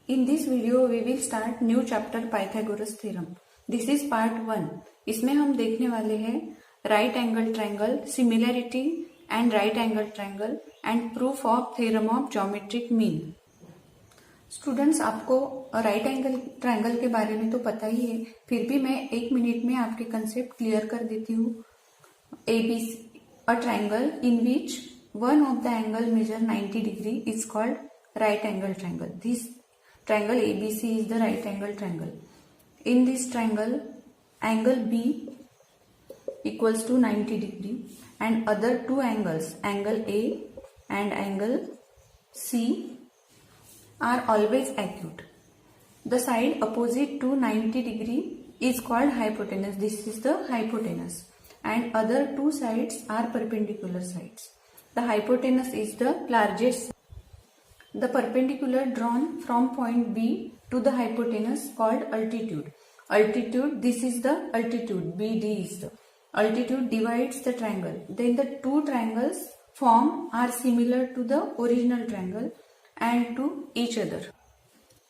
In this video we will start new chapter Pythagoras theorem. This is part 1. इसमें हम देखने वाले हैं right angle triangle, similarity and right angle triangle and proof of theorem of geometric mean. Students, आपको right angle triangle के बारे में तो पता ही है, फिर भी मैं 1 मिनट में आपके कंसेप्ट क्लियर कर देती हूँ. ABC, a triangle in which one of the angle measure 90 degree is called right angle triangle. This triangle ABC is the right angle triangle. In this triangle, angle B equals to 90 degree and other two angles, angle A and angle C, are always acute. The side opposite to 90 degree is called hypotenuse. This is the hypotenuse. And other two sides are perpendicular sides. The hypotenuse is the largest. The perpendicular drawn from point B to the hypotenuse called altitude. Altitude, this is the altitude. BD is the altitude divides the triangle. Then the two triangles formed are similar to the original triangle and to each other.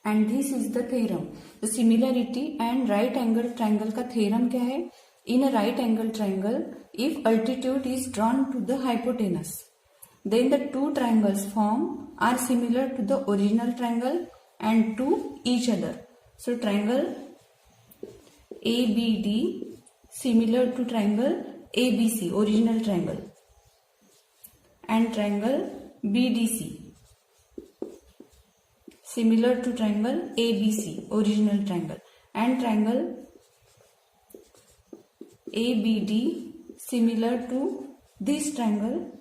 And this is the theorem. The similarity and right angle triangle का theorem क्या है? In a right angle triangle, if altitude is drawn to the hypotenuse, then the two triangles formed are similar to the original triangle and to each other. So triangle ABD similar to triangle ABC, original triangle, and triangle BDC similar to triangle ABC, original triangle, and triangle ABD similar to this triangle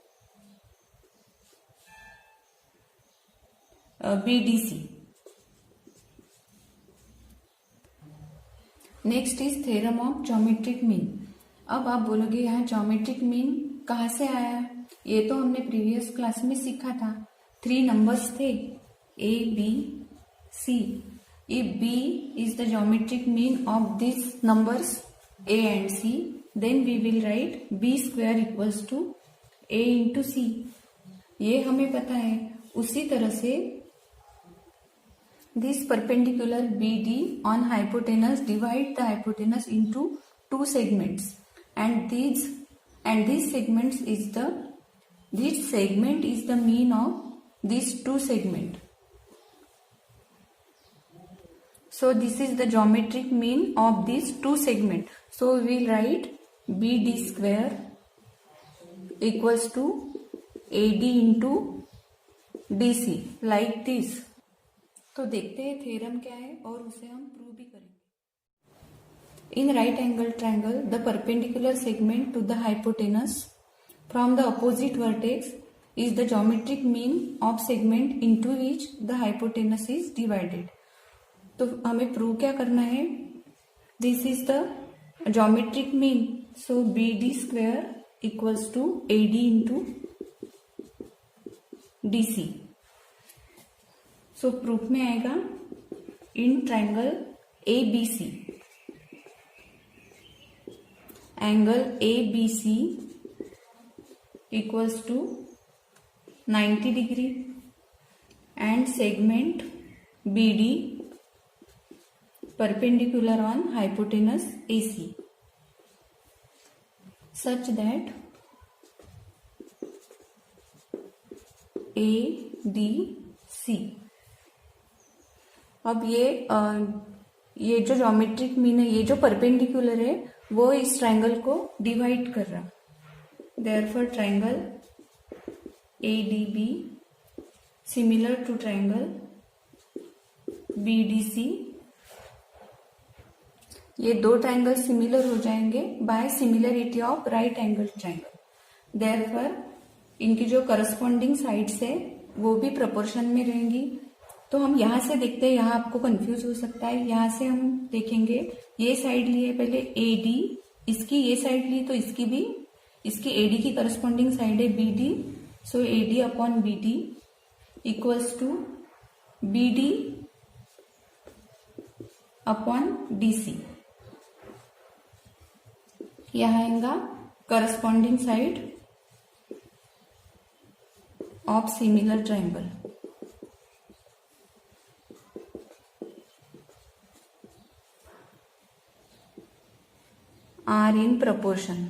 BDC. Next is theorem of geometric mean. अब आप बोलोगे यहाँ geometric mean कहाँ से आया? ये तो हमने प्रीवियस क्लास में सीखा था. 3 नंबर्स थे A, B, C. If B is the geometric mean of these numbers A and C, then we will write B square equals to A into C. ये हमें पता है. उसी तरह से this perpendicular BD on hypotenuse divide the hypotenuse into 2 segments, and this segment is the mean of these 2 segments. So this is the geometric mean of these 2 segments. So we will write BD square equals to AD into DC like this. तो देखते हैं theorem क्या है और उसे हम prove भी करेंगे. In right angle triangle the perpendicular segment to the hypotenuse from the opposite vertex is the geometric mean of segment into which the hypotenuse is divided. तो हमें प्रूव क्या करना है? This is the geometric mean. So BD square equals to AD into DC. So proof में आएगा in triangle ABC, angle ABC equals to 90 degree and segment BD perpendicular on hypotenuse AC such that ADC. अब ये जो geometric mean है, ये जो perpendicular है, वो इस ट्रायंगल को डिवाइड कर रहा. Therefore triangle ADB similar to triangle BDC. ये 2 ट्रायंगल सिमिलर हो जाएंगे by similarity of right angle triangle. Therefore इनकी जो करस्पॉन्डिंग साइड्स है वो भी प्रोपोर्शन में रहेंगी. तो हम यहाँ से देखते हैं, यहाँ आपको कंफ्यूज हो सकता है. यहाँ से हम देखेंगे, ये साइड ली है पहले AD, इसकी ये साइड ली तो इसकी भी, इसकी AD की करस्पॉन्डिंग साइड है BD. So AD upon BD equals to BD upon DC. यहाँ आएगा corresponding side of similar triangle. Are in proportion.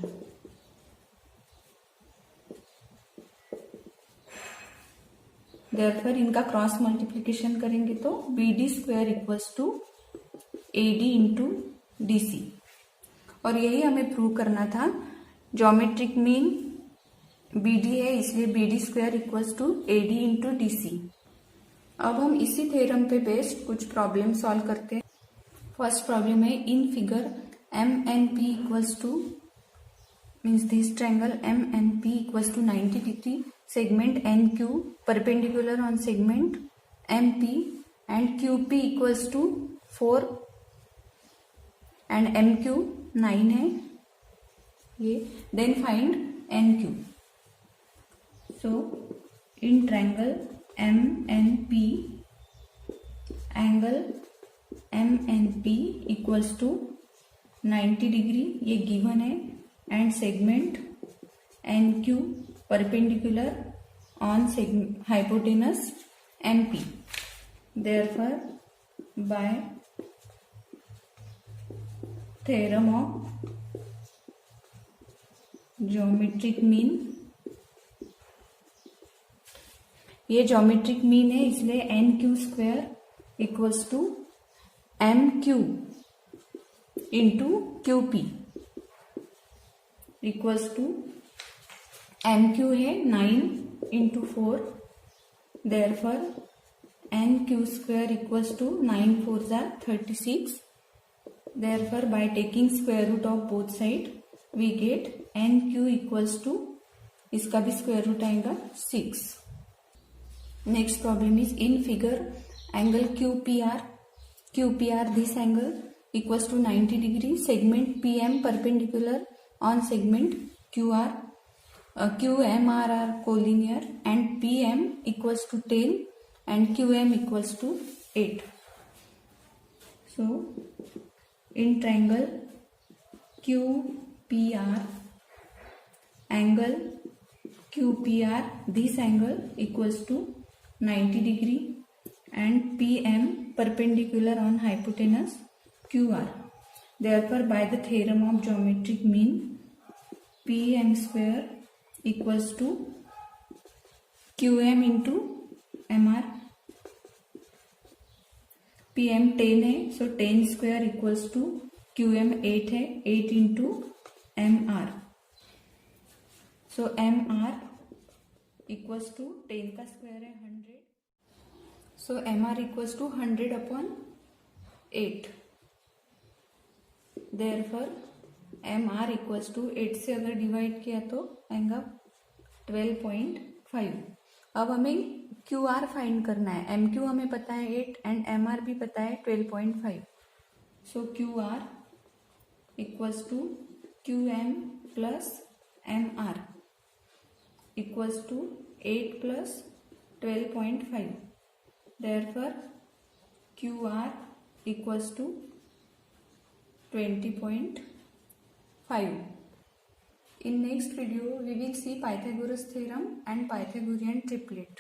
Therefore इनका क्रॉस मल्टीप्लीकेशन करेंगे तो BD square equals to AD into DC। और यही हमें प्रूव करना था। ज्योमेट्रिक मीन BD है, इसलिए BD square equals to AD into DC। अब हम इसी थ्योरम पे बेस्ड कुछ प्रॉब्लम सॉल्व करते हैं। फर्स्ट प्रॉब्लम है, in figure MNP equals to means this triangle MNP equals to 90 degree, segment NQ perpendicular on segment MP and QP equals to 4 and MQ 9 है ये। then find NQ। so in triangle MNP angle MNP equals to 90 degree ये given है and segment NQ perpendicular on hypotenuse MP। therefore by theorem of geometric mean, ये geometric mean है इसलिए NQ square equals to MQ into QP equals to MQ है 9 into 4। Therefore NQ square equals to 9 4 ज़ा 36। Therefore by taking square root of both side we get NQ equals to, इसका भी square root आएगा 6। Next problem is, in figure angle QPR this angle equals to 90 degree, segment PM perpendicular on segment QR, QMR are collinear and PM equals to 10 and QM equals to 8. So in triangle QPR, angle QPR, this angle equals to 90 degree and PM perpendicular on hypotenuse QR. Therefore by the theorem of geometric mean, PM square equals to QM into MR। PM 10 है, so 10 square equals to QM 8 है, 8 into MR। So MR equals to 10 का square है 100, so MR equals to 100 upon 8। Therefore MR equals to 8 से अगर divide किया तो आएगा 12.5। अब हमें QR फाइंड करना है। MQ हमें पता है 8 एंड MR भी पता है 12.5। So QR equals to QM plus MR equals to 8 plus 12.5। Therefore QR equals to 20.5। In next video, we will see Pythagoras theorem and Pythagorean triplet.